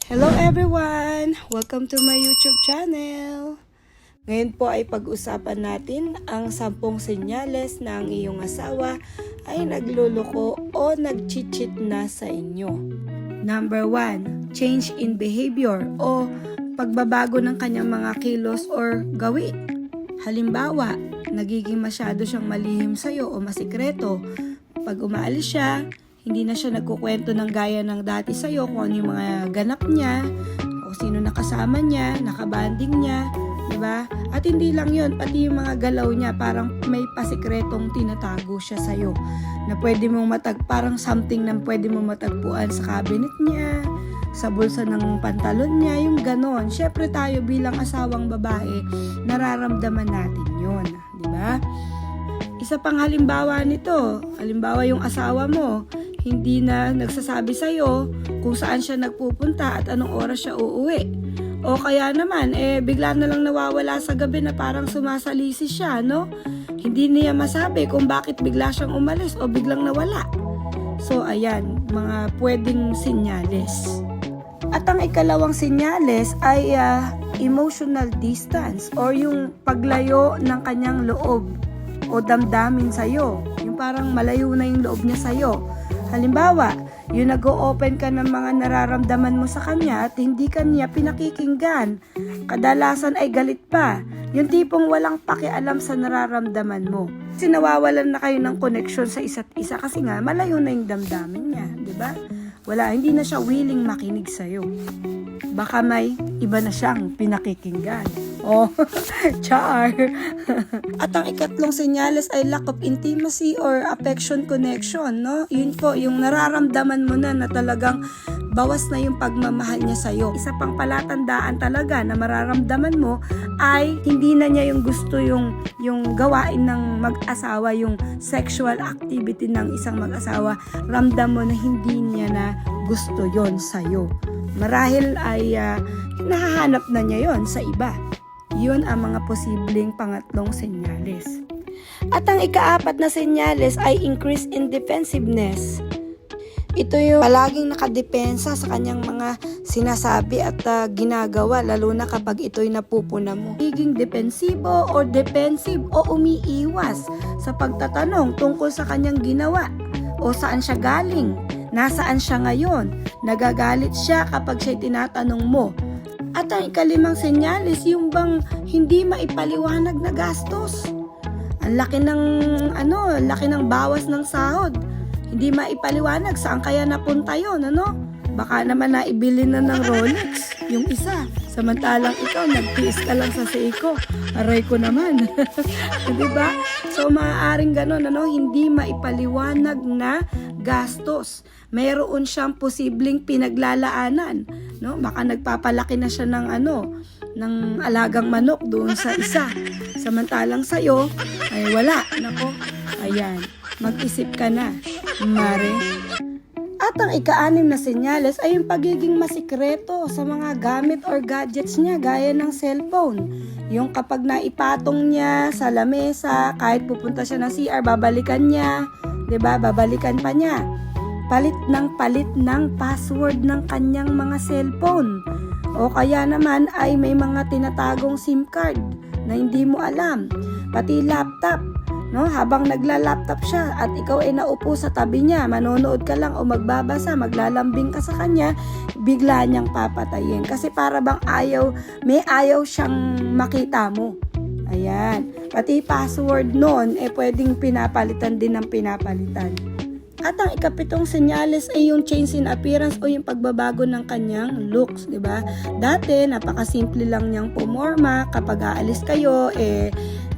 Hello everyone! Welcome to my YouTube channel! Ngayon po ay pag-usapan natin ang 10 senyales na ang iyong asawa ay nagluloko o nag-cheat na sa inyo. Number 1, change in behavior o pagbabago ng kanyang mga kilos or gawi. Halimbawa, nagiging masyado siyang malihim sa'yo o masikreto. Pag umaalis siya, hindi na siya nagkukwento ng gaya ng dati sa'yo kung ano yung mga ganap niya, o sino nakasama niya, nakabanding niya, diba? At hindi lang yun, pati yung mga galaw niya, parang may pasikretong tinatago siya sa'yo, na pwede mong parang something na pwede mong matagpuan sa cabinet niya, sa bulsa ng pantalon niya, yung ganon. Syempre tayo bilang asawang babae, nararamdaman natin yun, diba? Isa pang halimbawa nito, halimbawa yung asawa mo, hindi na nagsasabi sa'yo kung saan siya nagpupunta at anong oras siya uuwi. O kaya naman, bigla na lang nawawala sa gabi na parang sumasalisi siya, no? Hindi niya masabi kung bakit bigla siyang umalis o biglang nawala. So, ayan, mga pwedeng senyales. At ang ikalawang senyales ay emotional distance or yung paglayo ng kanyang loob o damdamin sa'yo. Yung parang malayo na yung loob niya sa'yo. Halimbawa, yung nag-o-open ka ng mga nararamdaman mo sa kanya at hindi ka niya pinakikinggan. Kadalasan ay galit pa. Yung tipong walang pakialam sa nararamdaman mo. Kasi nawawalan na kayo ng connection sa isa't isa kasi nga malayo na yung damdamin niya, di ba? Wala, hindi na siya willing makinig sa'yo. Baka may iba na siyang pinakikinggan. Oh, char! At ang ikatlong senyales ay lack of intimacy or affection connection, no? Yun po, yung nararamdaman mo na talagang bawas na yung pagmamahal niya sa'yo. Isa pang palatandaan talaga na mararamdaman mo ay hindi na niya yung gusto yung gawain ng mag-asawa, yung sexual activity ng isang mag-asawa. Ramdam mo na hindi niya na gusto yon sa'yo. Marahil ay nahahanap na niya yon sa iba. Yun ang mga posibleng pangatlong senyales. At ang ikaapat na senyales ay increase in defensiveness. Ito yung palaging nakadepensa sa kanyang mga sinasabi at ginagawa, lalo na kapag ito'y napupuna mo. Higing depensibo o defensive o umiiwas sa pagtatanong tungkol sa kanyang ginawa o saan siya galing, nasaan siya ngayon, nagagalit siya kapag siya'y tinatanong mo. At ang ikalimang senyales, yung bang hindi maipaliwanag na gastos. Ang laki ng bawas ng sahod. Hindi maipaliwanag saan kaya napunta yon, ano? Baka naman naibili na ng Rolex, yung isa. Samantalang ikaw, nagtiis ka lang sa Seiko. Aray ko naman. Diba? So, maaaring ganon, hindi maipaliwanag na gastos. Mayroon siyang posibleng pinaglalaanan, no? Baka nagpapalaki na siya ng ng alagang manok doon sa isa. Samantalang sa'yo, ay wala. Nako, ayan. Mag-isip ka na, mare. At ang ika-6 na senyales ay yung pagiging masikreto sa mga gamit or gadgets niya gaya ng cellphone. Yung kapag naipatong niya sa lamesa, kahit pupunta siya ng CR, babalikan niya. 'Di ba? Babalikan pa niya. Palit ng password ng kanyang mga cellphone. O kaya naman ay may mga tinatagong SIM card na hindi mo alam. Pati laptop, no? Habang nagla-laptop siya at ikaw ay naupo sa tabi niya, manonood ka lang o magbabasa, maglalambing ka sa kanya, bigla niyang papatayin. Kasi para bang may ayaw siyang makita mo. Ayan. Pati password nun, pwedeng pinapalitan din ng pinapalitan. At ang ika-7 senyales ay yung change in appearance o yung pagbabago ng kanyang looks, di ba? Dati, napakasimple lang niyang pumorma. Kapag aalis kayo,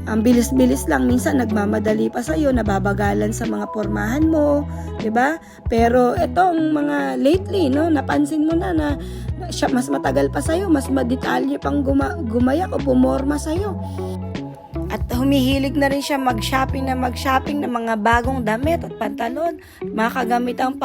ang bilis-bilis lang. Minsan, nagmamadali pa sa'yo, nababagalan sa mga pormahan mo, di ba? Pero itong mga lately, no, napansin mo na siya mas matagal pa sa'yo, mas madetalye pang gumayak o pumorma sa'yo. At humihilig na rin siya mag-shopping ng mga bagong damit at pantalon, mga kagamitang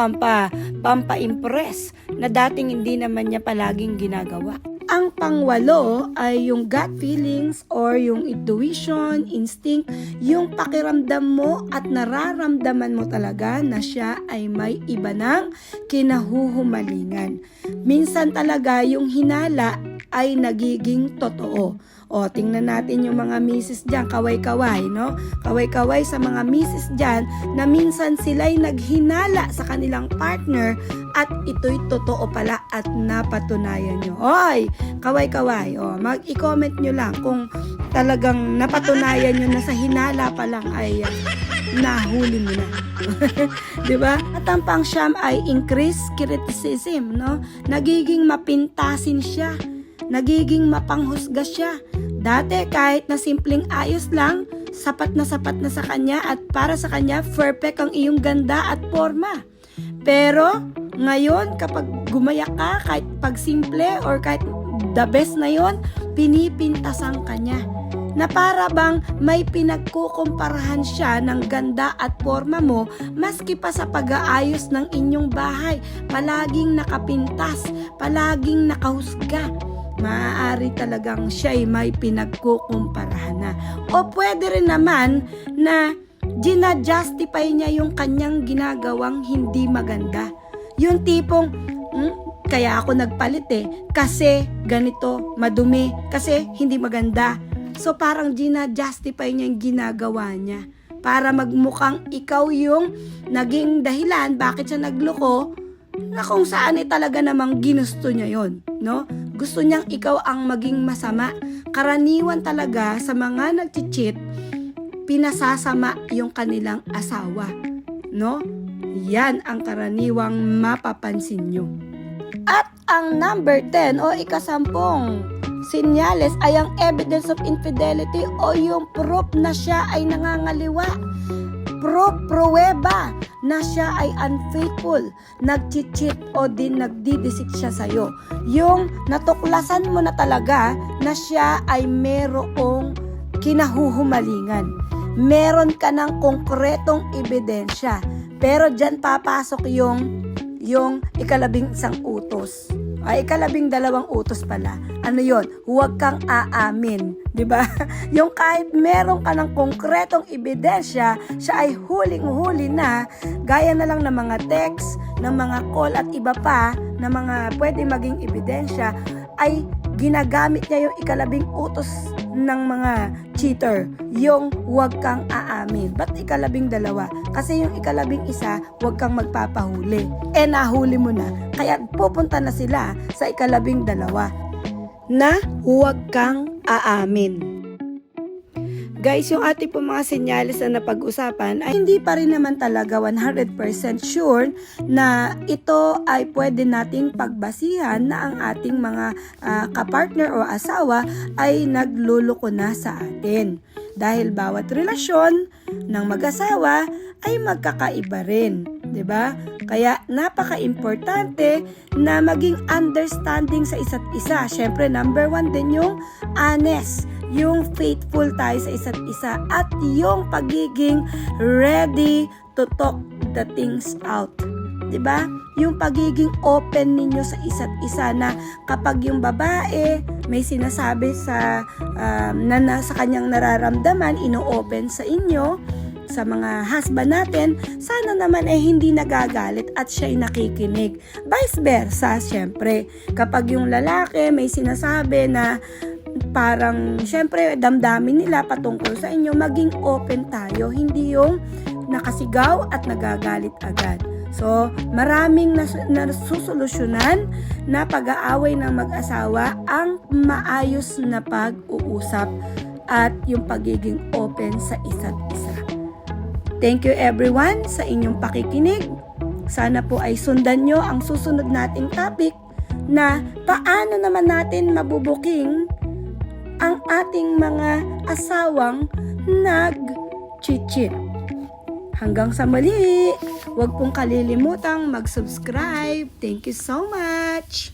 pampa-impress na dating hindi naman niya palaging ginagawa. Ang pangwalo ay yung gut feelings or yung intuition, instinct, yung pakiramdam mo at nararamdaman mo talaga na siya ay may iba ng kinahuhumalingan. Minsan talaga yung hinala ay nagiging totoo. O, tingnan natin yung mga misis dyan, kaway-kaway, no? Kaway-kaway sa mga misis dyan na minsan sila'y naghinala sa kanilang partner at ito'y totoo pala at napatunayan nyo. Oy, kaway-kaway, o, i-comment nyo lang kung talagang napatunayan nyo na sa hinala pa lang ay nahuli mo na. Diba? At ang pangsyam ay increased criticism, no? Nagiging mapintasin siya. Nagiging mapanghusga siya. Dati kahit na simpleng ayos lang, sapat na sa kanya at para sa kanya perfect ang iyong ganda at forma. Pero ngayon kapag gumaya ka, kahit pag simple or kahit the best na yon, pinipintasan ka niya. Na para bang may pinagkukumparahan siya ng ganda at forma mo maski pa sa pag-aayos ng inyong bahay. Palaging nakapintas, palaging nakahusga. Maaari talagang siya'y may pinagkukumparahan na. O pwede rin naman na gina-justify niya yung kanyang ginagawang hindi maganda. Yung tipong, kaya ako nagpalit kasi ganito, madumi, kasi hindi maganda. So parang gina-justify niya yung ginagawa niya para magmukhang ikaw yung naging dahilan bakit siya nagloko na kung saan talaga namang ginusto niya yon, no? Gusto niyang ikaw ang maging masama. Karaniwan talaga sa mga nagchi-cheat, pinasasama yung kanilang asawa, no? Yan ang karaniwang mapapansin nyo. At ang number 10 o ikasampung senyales ay ang evidence of infidelity o yung proof na siya ay nangangaliwa. Pruweba na siya ay unfaithful, nag-cheat o nagdidisik siya sa'yo. Yung natuklasan mo na talaga na siya ay merong kinahuhumalingan. Meron ka ng konkretong ebidensya. Pero dyan papasok yung ikalabing-isang utos. Ay, ikalabing-dalawang utos pala. Ano yon? Huwag kang aamin. Diba? Yung kahit meron ka ng konkretong ebidensya, siya ay huling-huli na, gaya na lang ng mga text, ng mga call at iba pa, na mga pwede maging ebidensya, ay ginagamit niya yung ikalabing utos ng mga cheater, yung huwag kang aamin. Ba't ikalabing-dalawa? Kasi yung ikalabing-isa, huwag kang magpapahuli. Nahuli mo na. Kaya pupunta na sila sa ikalabing-dalawa na huwag kang aamin. Guys, yung ating po mga senyales na napag-usapan ay hindi pa rin naman talaga 100% sure na ito ay pwede nating pagbasihan na ang ating mga kapartner o asawa ay nagluloko na sa atin. Dahil bawat relasyon ng mag-asawa ay magkakaiba rin. 'Di ba? Kaya napaka-importante na maging understanding sa isa't isa. Syempre, number 1 din yung honest, yung faithful tayo sa isa't isa at yung pagiging ready to talk the things out. 'Di ba? Yung pagiging open ninyo sa isa't isa na kapag yung babae may sinasabi sa sa kanyang nararamdaman, ino-open sa inyo, sa mga husband natin, sana naman ay hindi nagagalit at siya'y nakikinig. Vice versa, syempre. Kapag yung lalaki may sinasabi na parang, syempre, damdamin nila patungkol sa inyo, maging open tayo. Hindi yung nakasigaw at nagagalit agad. So, maraming nasusolusyonan na pag-aaway ng mag-asawa ang maayos na pag-uusap at yung pagiging open sa isa't isa. Thank you everyone sa inyong pakikinig. Sana po ay sundan nyo ang susunod nating topic na paano naman natin mabubuking ang ating mga asawang nag-cheat. Hanggang sa muli, huwag pong kalilimutang mag-subscribe. Thank you so much!